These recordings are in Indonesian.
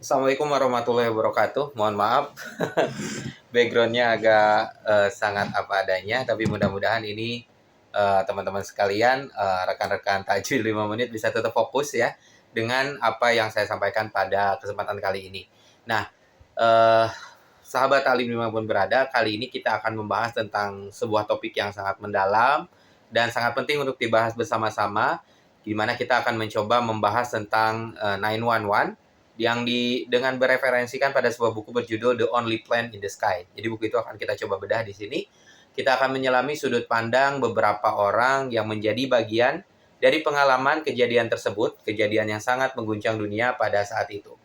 Assalamualaikum warahmatullahi wabarakatuh. Mohon maaf, backgroundnya agak sangat apa adanya, tapi mudah-mudahan ini teman-teman sekalian, rekan-rekan Tajwid 5 menit bisa tetap fokus ya dengan apa yang saya sampaikan pada kesempatan kali ini. Nah, eh, sahabat alim dimanapun berada, kali ini kita akan membahas tentang sebuah topik yang sangat mendalam dan sangat penting untuk dibahas bersama-sama, di mana kita akan mencoba membahas tentang 911 dengan bereferensikan pada sebuah buku berjudul The Only Plane in the Sky. Jadi buku itu akan kita coba bedah di sini. Kita akan menyelami sudut pandang beberapa orang yang menjadi bagian dari pengalaman kejadian tersebut, kejadian yang sangat mengguncang dunia pada saat itu.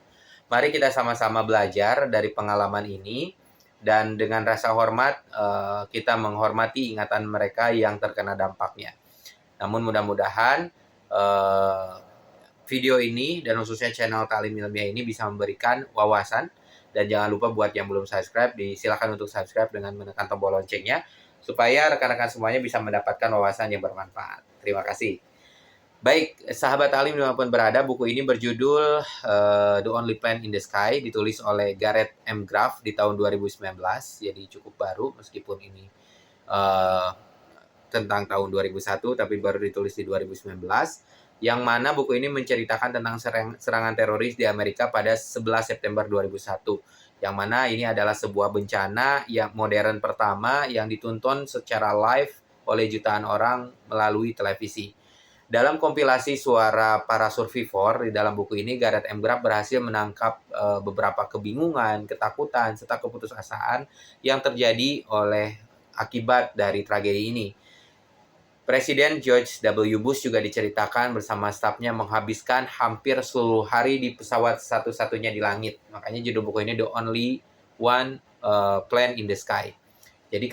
Mari kita sama-sama belajar dari pengalaman ini dan dengan rasa hormat kita menghormati ingatan mereka yang terkena dampaknya. Namun mudah-mudahan video ini dan khususnya channel Talim Ilmiah ini bisa memberikan wawasan, dan jangan lupa buat yang belum subscribe, silakan untuk subscribe dengan menekan tombol loncengnya supaya rekan-rekan semuanya bisa mendapatkan wawasan yang bermanfaat. Terima kasih. Baik, sahabat alim dimanapun berada, buku ini berjudul The Only Plane in the Sky, ditulis oleh Gareth M. Graff di tahun 2019, jadi cukup baru meskipun ini tentang tahun 2001, tapi baru ditulis di 2019, yang mana buku ini menceritakan tentang serangan teroris di Amerika pada 11 September 2001, yang mana ini adalah sebuah bencana yang modern pertama yang ditonton secara live oleh jutaan orang melalui televisi. Dalam kompilasi suara para survivor di dalam buku ini, Gareth M. Graff berhasil menangkap beberapa kebingungan, ketakutan, serta keputusasaan yang terjadi akibat dari tragedi ini. Presiden George W. Bush juga diceritakan bersama stafnya menghabiskan hampir seluruh hari di pesawat satu-satunya di langit. Makanya judul buku ini The Only One Plane in the Sky. Jadi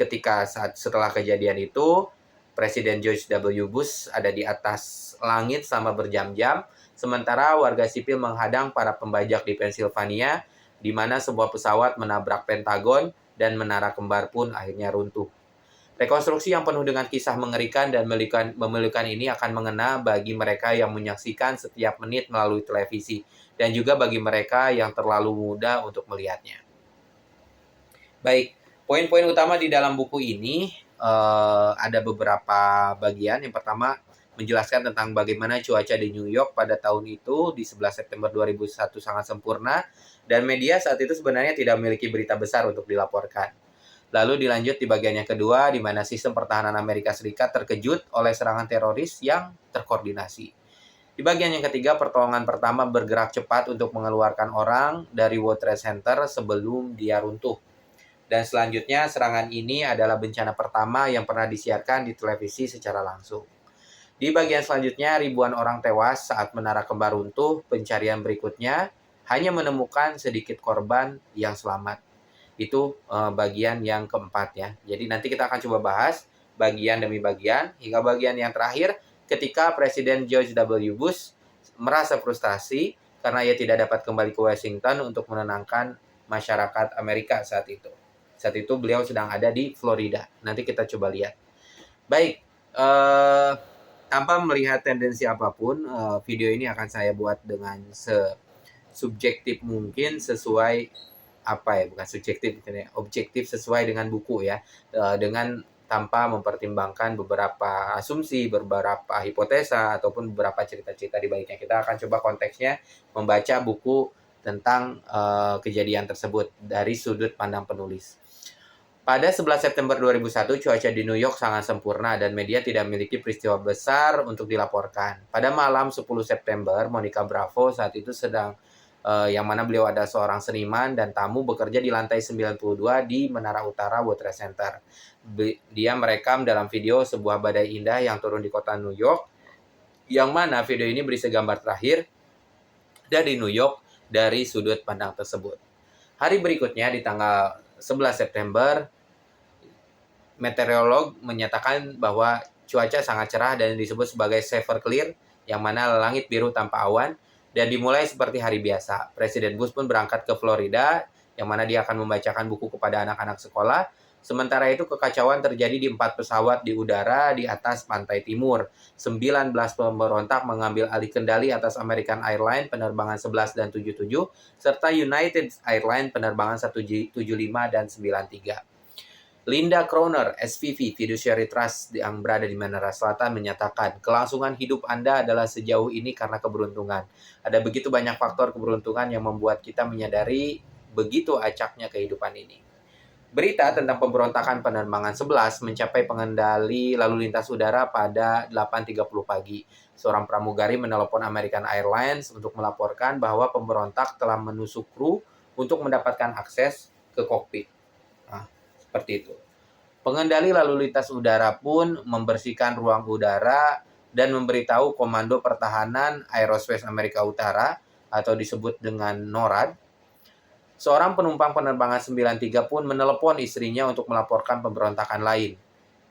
setelah kejadian itu, Presiden George W. Bush ada di atas langit selama berjam-jam, sementara warga sipil menghadang para pembajak di Pennsylvania, di mana sebuah pesawat menabrak Pentagon dan menara kembar pun akhirnya runtuh. Rekonstruksi yang penuh dengan kisah mengerikan dan memilukan ini akan mengena bagi mereka yang menyaksikan setiap menit melalui televisi, dan juga bagi mereka yang terlalu muda untuk melihatnya. Baik, poin-poin utama di dalam buku ini ada beberapa bagian. Yang pertama, menjelaskan tentang bagaimana cuaca di New York pada tahun itu di 11 September 2001 sangat sempurna, dan media saat itu sebenarnya tidak memiliki berita besar untuk dilaporkan. Lalu dilanjut di bagian yang kedua, di mana sistem pertahanan Amerika Serikat terkejut oleh serangan teroris yang terkoordinasi. Di bagian yang ketiga, pertolongan pertama bergerak cepat untuk mengeluarkan orang dari World Trade Center sebelum dia runtuh. Dan selanjutnya, serangan ini adalah bencana pertama yang pernah disiarkan di televisi secara langsung. Di bagian selanjutnya, ribuan orang tewas saat menara kembar runtuh. Pencarian berikutnya hanya menemukan sedikit korban yang selamat. Itu bagian yang keempat ya. Jadi nanti kita akan coba bahas bagian demi bagian hingga bagian yang terakhir, ketika Presiden George W. Bush merasa frustasi karena ia tidak dapat kembali ke Washington untuk menenangkan masyarakat Amerika saat itu. Saat itu beliau sedang ada di Florida. Nanti kita coba lihat. Baik, tanpa melihat tendensi apapun, video ini akan saya buat dengan subjektif mungkin, sesuai bukan subjektif, objektif sesuai dengan buku ya, dengan tanpa mempertimbangkan beberapa asumsi, beberapa hipotesa, ataupun beberapa cerita-cerita di baliknya. Kita akan coba konteksnya membaca buku tentang kejadian tersebut dari sudut pandang penulis. Pada 11 September 2001, cuaca di New York sangat sempurna dan media tidak memiliki peristiwa besar untuk dilaporkan. Pada malam 10 September, Monica Bravo saat itu sedang yang mana beliau ada seorang seniman dan tamu bekerja di lantai 92 di Menara Utara World Trade Center. Dia merekam dalam video sebuah badai indah yang turun di kota New York, yang mana video ini berisi gambar terakhir dari New York dari sudut pandang tersebut. Hari berikutnya di tanggal 11 September, meteorolog menyatakan bahwa cuaca sangat cerah dan disebut sebagai Silver Clear, yang mana langit biru tanpa awan, dan dimulai seperti hari biasa. Presiden Bush pun berangkat ke Florida, yang mana dia akan membacakan buku kepada anak-anak sekolah. Sementara itu kekacauan terjadi di 4 pesawat di udara di atas pantai timur. 19 pemberontak mengambil alih kendali atas American Airlines penerbangan 11 dan 77, serta United Airlines penerbangan 175 dan 93. Linda Crowner, SVP Fiduciary Trust yang berada di Manila Selatan menyatakan, kelangsungan hidup Anda adalah sejauh ini karena keberuntungan. Ada begitu banyak faktor keberuntungan yang membuat kita menyadari begitu acaknya kehidupan ini. Berita tentang pemberontakan penerbangan 11 mencapai pengendali lalu lintas udara pada 8.30 pagi. Seorang pramugari menelepon American Airlines untuk melaporkan bahwa pemberontak telah menusuk kru untuk mendapatkan akses ke kokpit. Nah, seperti itu. Pengendali lalu lintas udara pun membersihkan ruang udara dan memberitahu Komando Pertahanan Aerospace Amerika Utara atau disebut dengan NORAD. Seorang penumpang penerbangan 93 pun menelepon istrinya untuk melaporkan pemberontakan lain.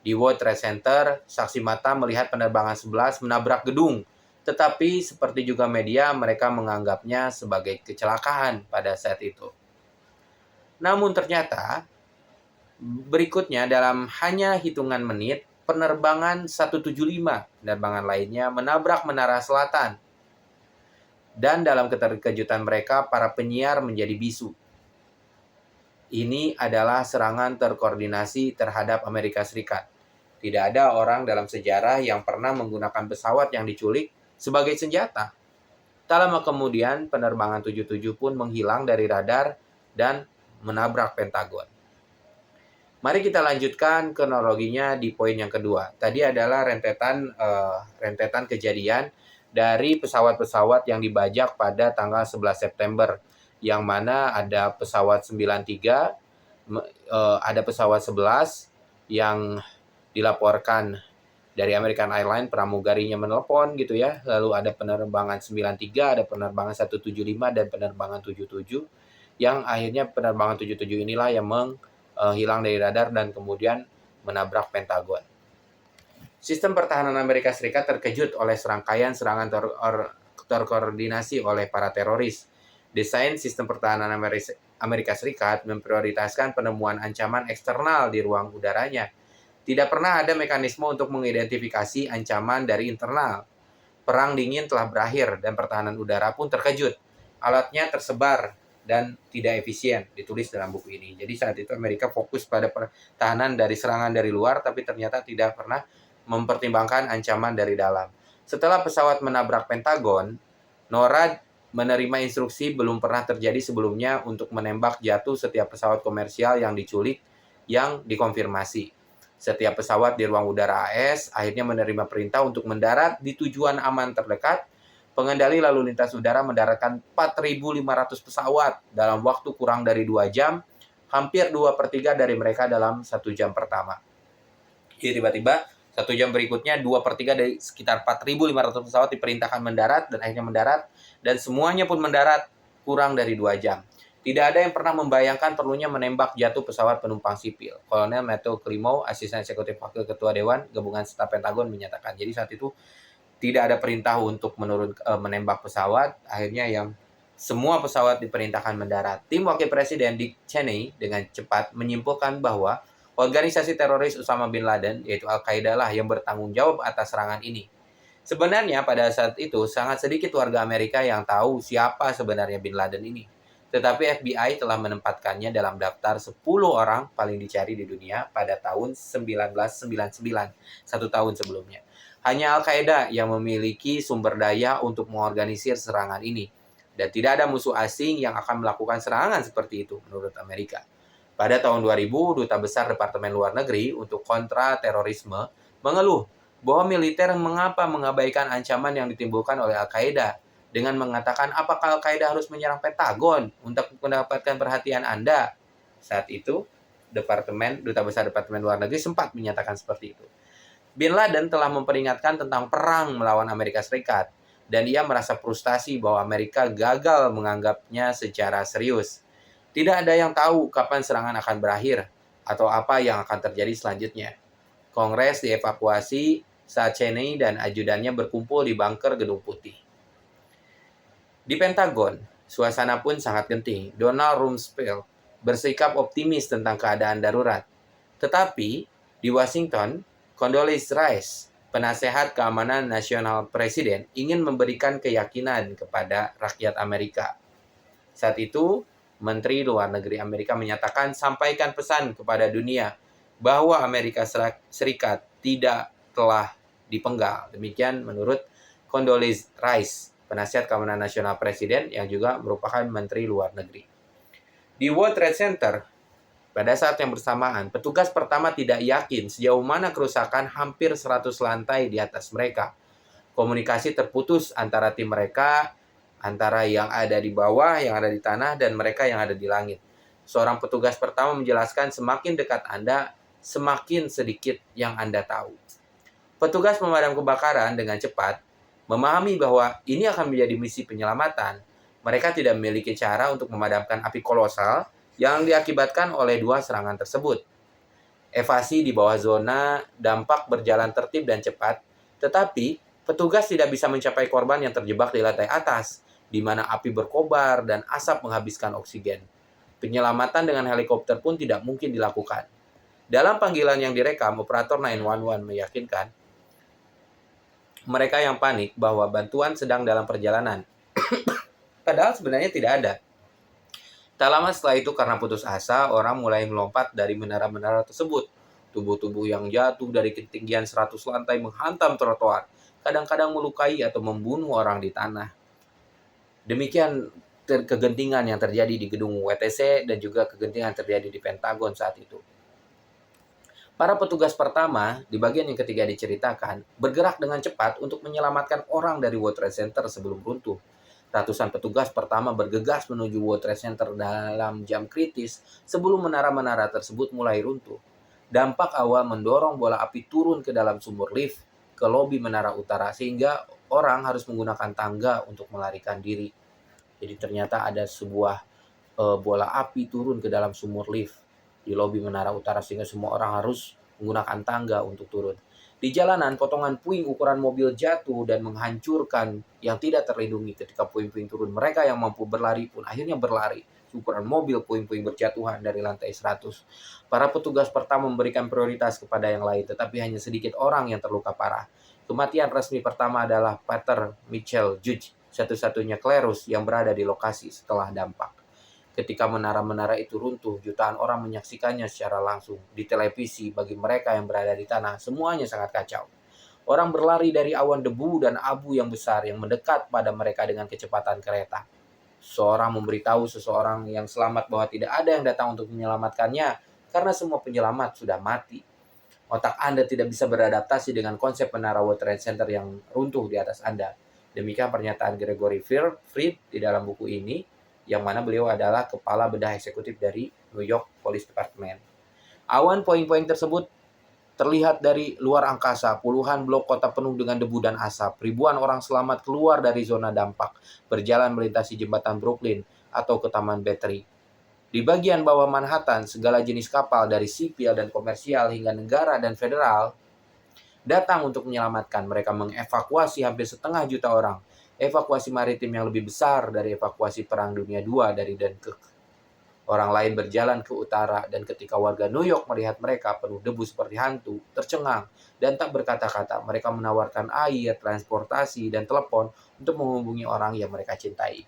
Di World Trade Center, saksi mata melihat penerbangan 11 menabrak gedung. Tetapi seperti juga media, mereka menganggapnya sebagai kecelakaan pada saat itu. Namun ternyata, berikutnya dalam hanya hitungan menit, penerbangan 175, penerbangan lainnya menabrak Menara Selatan. Dan dalam keterkejutan mereka, para penyiar menjadi bisu. Ini adalah serangan terkoordinasi terhadap Amerika Serikat. Tidak ada orang dalam sejarah yang pernah menggunakan pesawat yang diculik sebagai senjata. Tak lama kemudian, penerbangan 77 pun menghilang dari radar dan menabrak Pentagon. Mari kita lanjutkan kronologinya di poin yang kedua. Tadi adalah rentetan kejadian dari pesawat-pesawat yang dibajak pada tanggal 11 September, yang mana ada pesawat 93, ada pesawat 11 yang dilaporkan dari American Airlines, pramugarinya menelpon gitu ya. Lalu ada penerbangan 93, ada penerbangan 175 dan penerbangan 77, yang akhirnya penerbangan 77 inilah yang hilang dari radar dan kemudian menabrak Pentagon. Sistem pertahanan Amerika Serikat terkejut oleh serangkaian serangan terkoordinasi oleh para teroris. Desain sistem pertahanan Amerika Serikat memprioritaskan penemuan ancaman eksternal di ruang udaranya. Tidak pernah ada mekanisme untuk mengidentifikasi ancaman dari internal. Perang dingin telah berakhir dan pertahanan udara pun terkejut. Alatnya tersebar dan tidak efisien, ditulis dalam buku ini. Jadi saat itu Amerika fokus pada pertahanan dari serangan dari luar, tapi ternyata tidak pernah mempertimbangkan ancaman dari dalam. Setelah pesawat menabrak Pentagon, NORAD menerima instruksi belum pernah terjadi sebelumnya untuk menembak jatuh setiap pesawat komersial yang diculik yang dikonfirmasi. Setiap pesawat di ruang udara AS akhirnya menerima perintah untuk mendarat di tujuan aman terdekat. Pengendali lalu lintas udara mendaratkan 4.500 pesawat dalam waktu kurang dari 2 jam, hampir 2/3 dari mereka dalam 1 jam pertama. Jadi tiba-tiba 1 jam berikutnya 2/3 dari sekitar 4.500 pesawat diperintahkan mendarat dan akhirnya mendarat, dan semuanya pun mendarat kurang dari 2 jam. Tidak ada yang pernah membayangkan perlunya menembak jatuh pesawat penumpang sipil. Kolonel Matthew Klimow, asisten eksekutif wakil ketua Dewan Gabungan Staf Pentagon menyatakan. Jadi saat itu tidak ada perintah untuk menembak pesawat. Akhirnya yang semua pesawat diperintahkan mendarat. Tim wakil presiden Dick Cheney dengan cepat menyimpulkan bahwa organisasi teroris Osama bin Laden, yaitu Al-Qaeda lah yang bertanggung jawab atas serangan ini. Sebenarnya pada saat itu sangat sedikit warga Amerika yang tahu siapa sebenarnya bin Laden ini. Tetapi FBI telah menempatkannya dalam daftar 10 orang paling dicari di dunia pada tahun 1999, 1 tahun sebelumnya. Hanya Al-Qaeda yang memiliki sumber daya untuk mengorganisir serangan ini. Dan tidak ada musuh asing yang akan melakukan serangan seperti itu menurut Amerika. Pada tahun 2000, Duta Besar Departemen Luar Negeri untuk kontra terorisme mengeluh bahwa militer mengapa mengabaikan ancaman yang ditimbulkan oleh Al-Qaeda dengan mengatakan apakah Al-Qaeda harus menyerang Pentagon untuk mendapatkan perhatian Anda. Saat itu, Duta Besar Departemen Luar Negeri sempat menyatakan seperti itu. Bin Laden telah memperingatkan tentang perang melawan Amerika Serikat, dan ia merasa frustasi bahwa Amerika gagal menganggapnya secara serius. Tidak ada yang tahu kapan serangan akan berakhir atau apa yang akan terjadi selanjutnya. Kongres dievakuasi saat Cheney dan ajudannya berkumpul di bunker Gedung Putih. Di Pentagon, suasana pun sangat genting. Donald Rumsfeld bersikap optimis tentang keadaan darurat. Tetapi di Washington, Condoleezza Rice, penasehat keamanan nasional presiden, ingin memberikan keyakinan kepada rakyat Amerika. Saat itu, Menteri Luar Negeri Amerika menyatakan sampaikan pesan kepada dunia bahwa Amerika Serikat tidak telah dipenggal. Demikian menurut Condoleezza Rice, penasihat keamanan nasional presiden yang juga merupakan Menteri Luar Negeri. Di World Trade Center, pada saat yang bersamaan, petugas pertama tidak yakin sejauh mana kerusakan hampir 100 lantai di atas mereka. Komunikasi terputus antara tim mereka, antara yang ada di bawah, yang ada di tanah, dan mereka yang ada di langit. Seorang petugas pertama menjelaskan semakin dekat Anda, semakin sedikit yang Anda tahu. Petugas pemadam kebakaran dengan cepat memahami bahwa ini akan menjadi misi penyelamatan. Mereka tidak memiliki cara untuk memadamkan api kolosal yang diakibatkan oleh dua serangan tersebut. Evasi di bawah zona dampak berjalan tertib dan cepat, tetapi petugas tidak bisa mencapai korban yang terjebak di lantai atas, di mana api berkobar dan asap menghabiskan oksigen. Penyelamatan dengan helikopter pun tidak mungkin dilakukan. Dalam panggilan yang direkam, operator 911 meyakinkan mereka yang panik bahwa bantuan sedang dalam perjalanan. Padahal sebenarnya tidak ada. Tak lama setelah itu karena putus asa, orang mulai melompat dari menara-menara tersebut. Tubuh-tubuh yang jatuh dari ketinggian 100 lantai menghantam trotoar, kadang-kadang melukai atau membunuh orang di tanah. Demikian kegentingan yang terjadi di gedung WTC dan juga kegentingan terjadi di Pentagon saat itu. Para petugas pertama, di bagian yang ketiga diceritakan, bergerak dengan cepat untuk menyelamatkan orang dari World Trade Center sebelum runtuh. Ratusan petugas pertama bergegas menuju World Trade Center dalam jam kritis sebelum menara-menara tersebut mulai runtuh. Dampak awal mendorong bola api turun ke dalam sumur lift ke lobi menara utara sehingga orang harus menggunakan tangga untuk melarikan diri. Jadi ternyata ada sebuah bola api turun ke dalam sumur lift di lobi menara utara sehingga semua orang harus menggunakan tangga untuk turun. Di jalanan, potongan puing ukuran mobil jatuh dan menghancurkan yang tidak terlindungi ketika puing-puing turun. Mereka yang mampu berlari pun akhirnya berlari. Ukuran mobil puing-puing berjatuhan dari lantai 100. Para petugas pertama memberikan prioritas kepada yang lain, tetapi hanya sedikit orang yang terluka parah. Kematian resmi pertama adalah Peter Mitchell Judge, satu-satunya klerus yang berada di lokasi setelah dampak. Ketika menara-menara itu runtuh, jutaan orang menyaksikannya secara langsung di televisi. Bagi mereka yang berada di tanah, semuanya sangat kacau. Orang berlari dari awan debu dan abu yang besar yang mendekat pada mereka dengan kecepatan kereta. Seorang memberitahu seseorang yang selamat bahwa tidak ada yang datang untuk menyelamatkannya karena semua penyelamat sudah mati. Otak Anda tidak bisa beradaptasi dengan konsep menara World Trade Center yang runtuh di atas Anda. Demikian pernyataan Gregory Fried di dalam buku ini, yang mana beliau adalah kepala bedah eksekutif dari New York Police Department. Awan puing-puing tersebut terlihat dari luar angkasa, puluhan blok kota penuh dengan debu dan asap. Ribuan orang selamat keluar dari zona dampak, berjalan melintasi jembatan Brooklyn atau ke Taman Battery. Di bagian bawah Manhattan, segala jenis kapal dari sipil dan komersial hingga negara dan federal datang untuk menyelamatkan. Mereka mengevakuasi hampir 1,5 juta orang. Evakuasi maritim yang lebih besar dari evakuasi Perang Dunia II dari Dunkirk. Orang lain berjalan ke utara, dan ketika warga New York melihat mereka penuh debu seperti hantu, tercengang, dan tak berkata-kata, mereka menawarkan air, transportasi, dan telepon untuk menghubungi orang yang mereka cintai.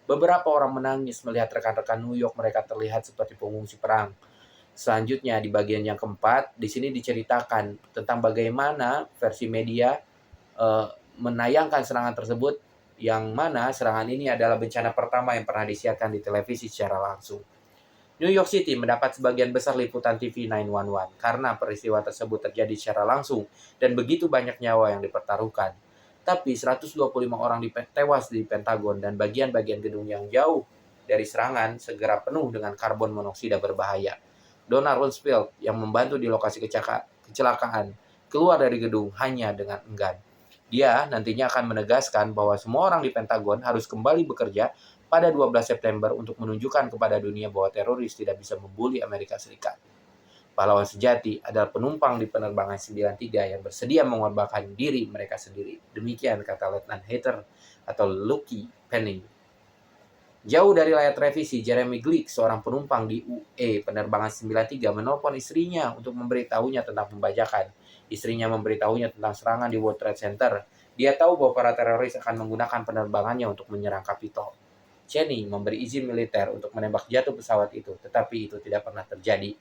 Beberapa orang menangis melihat rekan-rekan New York mereka terlihat seperti pengungsi perang. Selanjutnya di bagian yang keempat, di sini diceritakan tentang bagaimana versi media menayangkan serangan tersebut, yang mana serangan ini adalah bencana pertama yang pernah disiarkan di televisi secara langsung. New York City mendapat sebagian besar liputan TV 911 karena peristiwa tersebut terjadi secara langsung dan begitu banyak nyawa yang dipertaruhkan. Tapi 125 orang tewas di Pentagon dan bagian-bagian gedung yang jauh dari serangan segera penuh dengan karbon monoksida berbahaya. Donald Rumsfeld yang membantu di lokasi kecelakaan keluar dari gedung hanya dengan enggan. Dia nantinya akan menegaskan bahwa semua orang di Pentagon harus kembali bekerja pada 12 September untuk menunjukkan kepada dunia bahwa teroris tidak bisa membuli Amerika Serikat. Pahlawan sejati adalah penumpang di penerbangan 93 yang bersedia mengorbankan diri mereka sendiri. Demikian kata Letnan Heather atau Lucky Penning. Jauh dari layar televisi, Jeremy Glick, seorang penumpang di UE penerbangan 93, menelpon istrinya untuk memberitahunya tentang pembajakan. Istrinya memberitahunya tentang serangan di World Trade Center. Dia tahu bahwa para teroris akan menggunakan penerbangannya untuk menyerang Capitol. Cheney memberi izin militer untuk menembak jatuh pesawat itu, tetapi itu tidak pernah terjadi.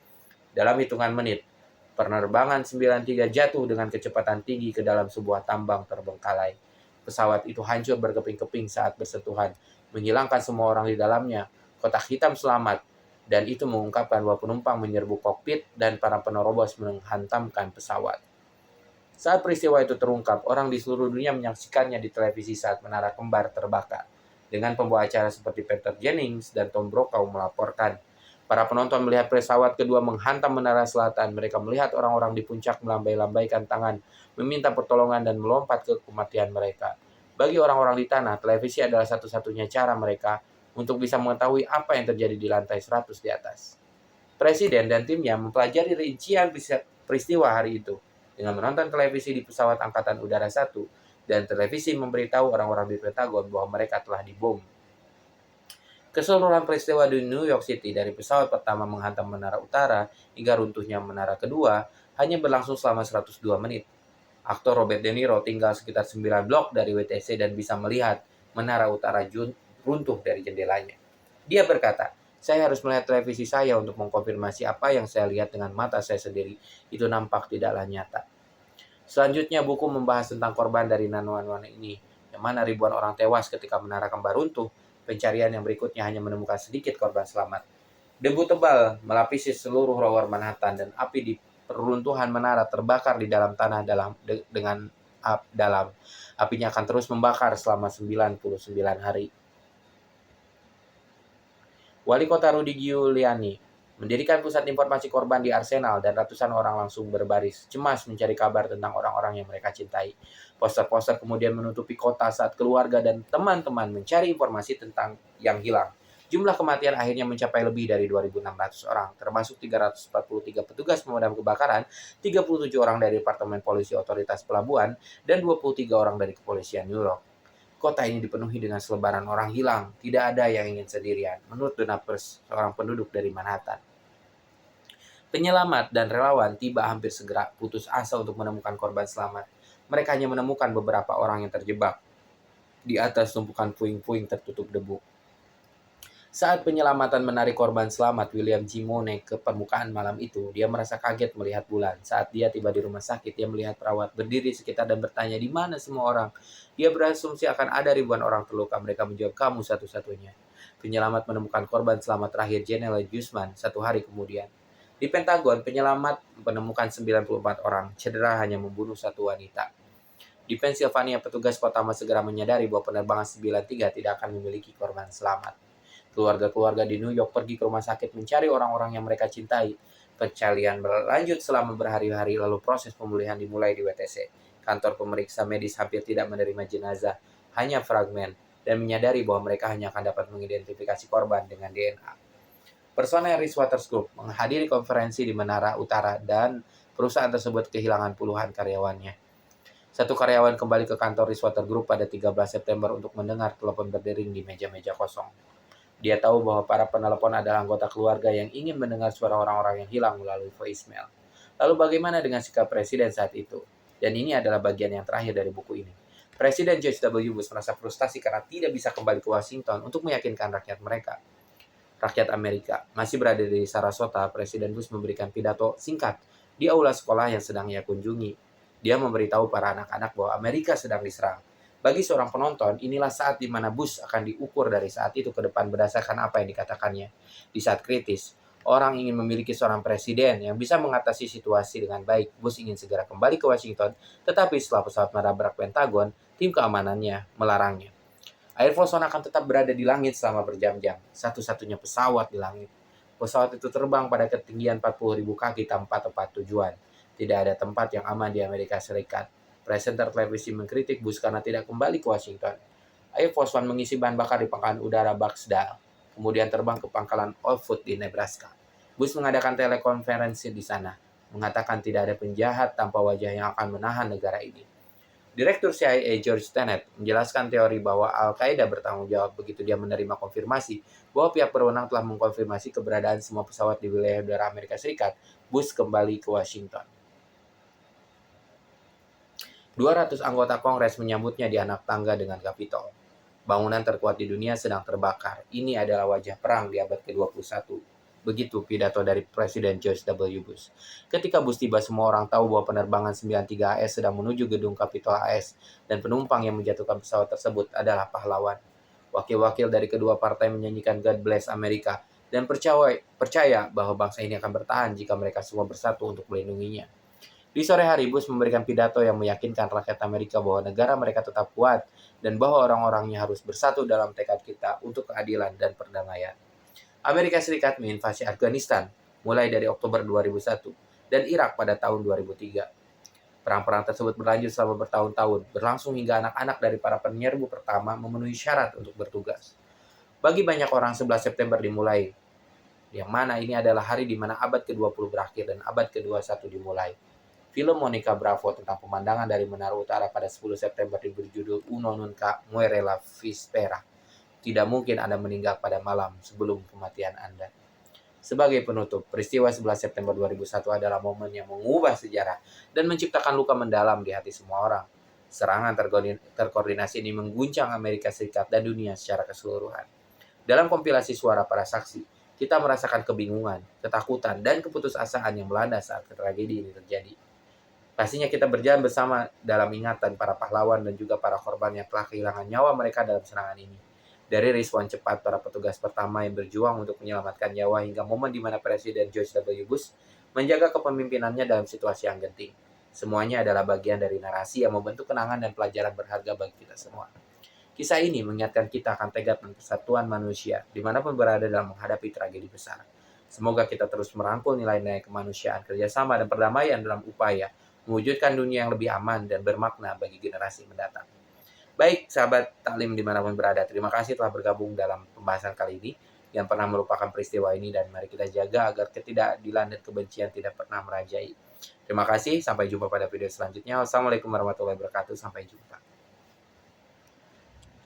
Dalam hitungan menit, penerbangan 93 jatuh dengan kecepatan tinggi ke dalam sebuah tambang terbengkalai. Pesawat itu hancur berkeping-keping saat bersentuhan, menghilangkan semua orang di dalamnya. Kotak hitam selamat, dan itu mengungkapkan bahwa penumpang menyerbu kokpit dan para penerobos menghantamkan pesawat. Saat peristiwa itu terungkap, orang di seluruh dunia menyaksikannya di televisi saat menara kembar terbakar. Dengan pembawa acara seperti Peter Jennings dan Tom Brokaw melaporkan, para penonton melihat pesawat kedua menghantam menara selatan. Mereka melihat orang-orang di puncak melambai-lambaikan tangan, meminta pertolongan dan melompat ke kematian mereka. Bagi orang-orang di tanah, televisi adalah satu-satunya cara mereka untuk bisa mengetahui apa yang terjadi di lantai 100 di atas. Presiden dan timnya mempelajari rincian peristiwa hari itu dengan menonton televisi di pesawat Angkatan Udara 1, dan televisi memberitahu orang-orang di Pentagon bahwa mereka telah dibom. Keseluruhan peristiwa di New York City dari pesawat pertama menghantam menara utara hingga runtuhnya menara kedua hanya berlangsung selama 102 menit. Aktor Robert De Niro tinggal sekitar 9 blok dari WTC dan bisa melihat menara utara runtuh dari jendelanya. Dia berkata, "Saya harus melihat televisi saya untuk mengkonfirmasi apa yang saya lihat dengan mata saya sendiri. Itu nampak tidaklah nyata." Selanjutnya, buku membahas tentang korban dari 911 ini, yang mana ribuan orang tewas ketika menara kembar runtuh. Pencarian yang berikutnya hanya menemukan sedikit korban selamat. Debu tebal melapisi seluruh Lower Manhattan dan api di peruntuhan menara terbakar di dalam tanah dengan dalam. Apinya akan terus membakar selama 99 hari. Wali Kota Rudy Giuliani mendirikan pusat informasi korban di Arsenal dan ratusan orang langsung berbaris cemas mencari kabar tentang orang-orang yang mereka cintai. Poster-poster kemudian menutupi kota saat keluarga dan teman-teman mencari informasi tentang yang hilang. Jumlah kematian akhirnya mencapai lebih dari 2.600 orang, termasuk 343 petugas pemadam kebakaran, 37 orang dari Departemen Polisi Otoritas Pelabuhan, dan 23 orang dari Kepolisian New York. Kota ini dipenuhi dengan selebaran orang hilang. Tidak ada yang ingin sendirian, menurut Donna Pers, seorang penduduk dari Manhattan. Penyelamat dan relawan tiba hampir segera, putus asa untuk menemukan korban selamat. Mereka hanya menemukan beberapa orang yang terjebak di atas tumpukan puing-puing tertutup debu. Saat penyelamatan menarik korban selamat William G. Monet ke permukaan malam itu, dia merasa kaget melihat bulan. Saat dia tiba di rumah sakit, dia melihat perawat berdiri sekitar dan bertanya, "Di mana semua orang?" Dia berasumsi akan ada ribuan orang terluka. Mereka menjawab, "Kamu satu-satunya." Penyelamat menemukan korban selamat terakhir General Guzman 1 hari kemudian. Di Pentagon, penyelamat menemukan 94 orang. Cedera hanya membunuh 1 wanita. Di Pennsylvania, petugas pertama segera menyadari bahwa penerbangan 93 tidak akan memiliki korban selamat. Keluarga-keluarga di New York pergi ke rumah sakit mencari orang-orang yang mereka cintai. Pencarian berlanjut selama berhari-hari, lalu proses pemulihan dimulai di WTC. Kantor pemeriksa medis hampir tidak menerima jenazah, hanya fragmen, dan menyadari bahwa mereka hanya akan dapat mengidentifikasi korban dengan DNA. Personel Reese Waters Group menghadiri konferensi di Menara Utara dan perusahaan tersebut kehilangan puluhan karyawannya. Satu karyawan kembali ke kantor Reese Waters Group pada 13 September untuk mendengar telepon berdering di meja-meja kosong. Dia tahu bahwa para penelepon adalah anggota keluarga yang ingin mendengar suara orang-orang yang hilang melalui voicemail. Lalu bagaimana dengan sikap Presiden saat itu? Dan ini adalah bagian yang terakhir dari buku ini. Presiden George W. Bush merasa frustasi karena tidak bisa kembali ke Washington untuk meyakinkan rakyat mereka. Rakyat Amerika masih berada di Sarasota. Presiden Bush memberikan pidato singkat di aula sekolah yang sedang ia kunjungi. Dia memberitahu para anak-anak bahwa Amerika sedang diserang. Bagi seorang penonton, inilah saat di mana Bush akan diukur dari saat itu ke depan berdasarkan apa yang dikatakannya. Di saat kritis, orang ingin memiliki seorang presiden yang bisa mengatasi situasi dengan baik. Bush ingin segera kembali ke Washington, tetapi setelah pesawat menabrak Pentagon, tim keamanannya melarangnya. Air Force One akan tetap berada di langit selama berjam-jam, satu-satunya pesawat di langit. Pesawat itu terbang pada ketinggian 40.000 kaki tanpa tempat tujuan. Tidak ada tempat yang aman di Amerika Serikat. Presenter televisi mengkritik Bush karena tidak kembali ke Washington. Air Force One mengisi bahan bakar di pangkalan udara Barksdale, kemudian terbang ke pangkalan Old Fort di Nebraska. Bush mengadakan telekonferensi di sana, mengatakan tidak ada penjahat tanpa wajah yang akan menahan negara ini. Direktur CIA George Tenet menjelaskan teori bahwa Al-Qaeda bertanggung jawab begitu dia menerima konfirmasi bahwa pihak berwenang telah mengkonfirmasi keberadaan semua pesawat di wilayah udara Amerika Serikat. Bush kembali ke Washington. 200 anggota Kongres menyambutnya di anak tangga dengan Capitol. Bangunan terkuat di dunia sedang terbakar. Ini adalah wajah perang di abad ke-21. Begitu pidato dari Presiden George W. Bush. Ketika Bush tiba, semua orang tahu bahwa penerbangan 93 AS sedang menuju gedung Capitol AS dan penumpang yang menjatuhkan pesawat tersebut adalah pahlawan. Wakil-wakil dari kedua partai menyanyikan God Bless Amerika dan percaya bahwa bangsa ini akan bertahan jika mereka semua bersatu untuk melindunginya. Di sore hari, Bush memberikan pidato yang meyakinkan rakyat Amerika bahwa negara mereka tetap kuat dan bahwa orang-orangnya harus bersatu dalam tekad kita untuk keadilan dan perdamaian. Amerika Serikat menginvasi Afghanistan mulai dari Oktober 2001 dan Irak pada tahun 2003. Perang-perang tersebut berlanjut selama bertahun-tahun, berlangsung hingga anak-anak dari para penyerbu pertama memenuhi syarat untuk bertugas. Bagi banyak orang, 11 September dimulai, yang mana ini adalah hari di mana abad ke-20 berakhir dan abad ke-21 dimulai. Film Monica Bravo tentang pemandangan dari Menara Utara pada 10 September diberi judul Uno Nunca Muere la Víspera. Tidak mungkin Anda meninggal pada malam sebelum kematian Anda. Sebagai penutup, peristiwa 11 September 2001 adalah momen yang mengubah sejarah dan menciptakan luka mendalam di hati semua orang. Serangan terkoordinasi ini mengguncang Amerika Serikat dan dunia secara keseluruhan. Dalam kompilasi suara para saksi, kita merasakan kebingungan, ketakutan, dan keputusasaan yang melanda saat tragedi ini terjadi. Pastinya kita berjalan bersama dalam ingatan para pahlawan dan juga para korban yang telah kehilangan nyawa mereka dalam serangan ini. Dari respon cepat para petugas pertama yang berjuang untuk menyelamatkan nyawa hingga momen di mana Presiden George W. Bush menjaga kepemimpinannya dalam situasi yang genting. Semuanya adalah bagian dari narasi yang membentuk kenangan dan pelajaran berharga bagi kita semua. Kisah ini mengingatkan kita akan tegak dan persatuan manusia dimanapun berada dalam menghadapi tragedi besar. Semoga kita terus merangkul nilai-nilai kemanusiaan, kerjasama, dan perdamaian dalam upaya mewujudkan dunia yang lebih aman dan bermakna bagi generasi mendatang. Baik, sahabat taklim dimanapun berada, terima kasih telah bergabung dalam pembahasan kali ini yang pernah merupakan peristiwa ini, dan mari kita jaga agar ketidakadilan dan kebencian tidak pernah merajai. Terima kasih, sampai jumpa pada video selanjutnya. Wassalamualaikum warahmatullahi wabarakatuh, sampai jumpa.